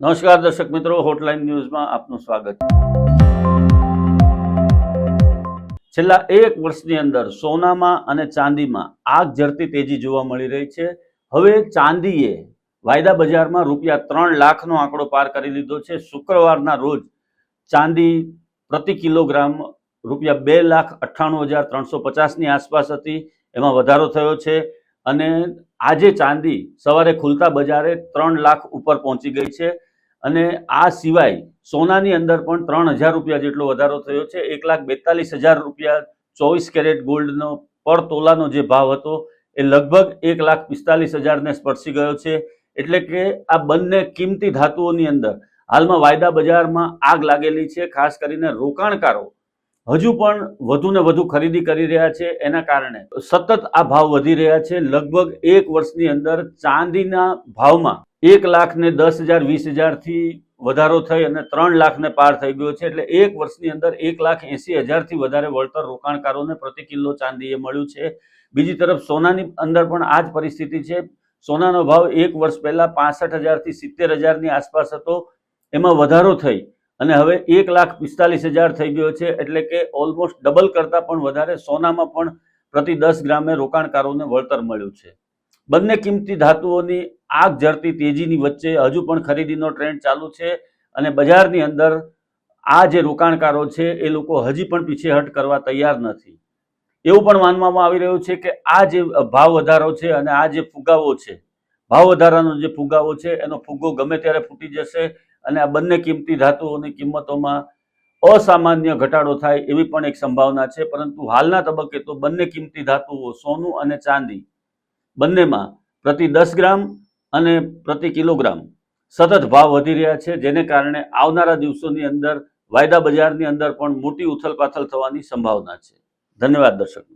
નમસ્કાર દર્શક મિત્રો, હોટલાઇન ન્યૂઝમાં આપનું સ્વાગત છે। છેલ્લા એક વર્ષની અંદર સોનામાં અને ચાંદીમાં આગ ઝરતી તેજી જોવા મળી રહી છે। હવે ચાંદીએ વાયદા બજારમાં ₹3 લાખનો આંકડો પાર કરી લીધો છે। શુક્રવારના રોજ ચાંદી પ્રતિ કિલોગ્રામ ₹2,98,350ની આસપાસ હતી, એમાં વધારો થયો છે અને આજે ચાંદી સવારે ખુલતા બજારે 3 લાખ ઉપર પહોંચી ગઈ છે અને આ સિવાય સોનાની અંદર પણ ₹3,000 જેટલો વધારો થયો છે। ₹1,42,000 24 કેરેટ ગોલ્ડનો પર તોલાનો જે ભાવ હતો એ લગભગ ₹1,45,000ને સ્પર્શી ગયો છે। એટલે કે આ બંને કિંમતી ધાતુઓની અંદર હાલમાં વાયદા બજારમાં આગ લાગેલી છે। ખાસ કરીને રોકાણકારો હજુ પણ વધુ ને વધુ ખરીદી કરી રહ્યા છે, એના કારણે સતત આ ભાવ વધી રહ્યા છે। લગભગ એક વર્ષની અંદર ચાંદીના ભાવમાં 1,10,000 20,000 થી વધારો થઈ અને 3 લાખને પાર થઈ ગયો છે। એટલે એક વર્ષની અંદર 1,80,000 થી વધારે વળતર રોકાણકારોને પ્રતિ કિલો ચાંદીએ મળ્યું છે। બીજી તરફ સોનાની અંદર પણ આ જ પરિસ્થિતિ છે। સોનાનો ભાવ એક વર્ષ પહેલા 65,000 થી 70,000ની આસપાસ હતો, એમાં વધારો થઈ અને હવે 1,45,000 થઈ ગયો છે। એટલે કે ઓલમોસ્ટ ડબલ કરતા પણ વધારે સોનામાં પણ પ્રતિ 10 ગ્રામે રોકાણકારોને વળતર મળ્યું છે। બંને કિંમતી ધાતુઓની આગ ઝરતી તેજીની વચ્ચે હજુ પણ ખરીદીનો ટ્રેન્ડ ચાલુ છે અને બજારની અંદર આ જે રોકાણકારો છે એ લોકો હજી પણ પીછેહટ કરવા તૈયાર નથી। એવું પણ માનવામાં આવી રહ્યું છે કે આ જે ભાવ વધારો છે અને આ જે ફુગાવો છે, ભાવ વધારાનો જે ફુગાવો છે, એનો ફુગ્ગો ગમે ત્યારે ફૂટી જશે અને આ બંને કિંમતી ધાતુઓની કિંમતોમાં અસામાન્ય ઘટાડો થાય એવી પણ એક સંભાવના છે। પરંતુ હાલના તબક્કે તો બંને કિંમતી ધાતુઓ સોનું અને ચાંદી બંનેમાં પ્રતિ 10 ગ્રામ અને પ્રતિ કિલોગ્રામ સતત ભાવ વધી રહ્યા છે, જેને કારણે આવનારા દિવસોની અંદર વાયદા બજારની અંદર પણ મોટી ઉથલપાથલ થવાની સંભાવના છે। ધન્યવાદ દર્શક।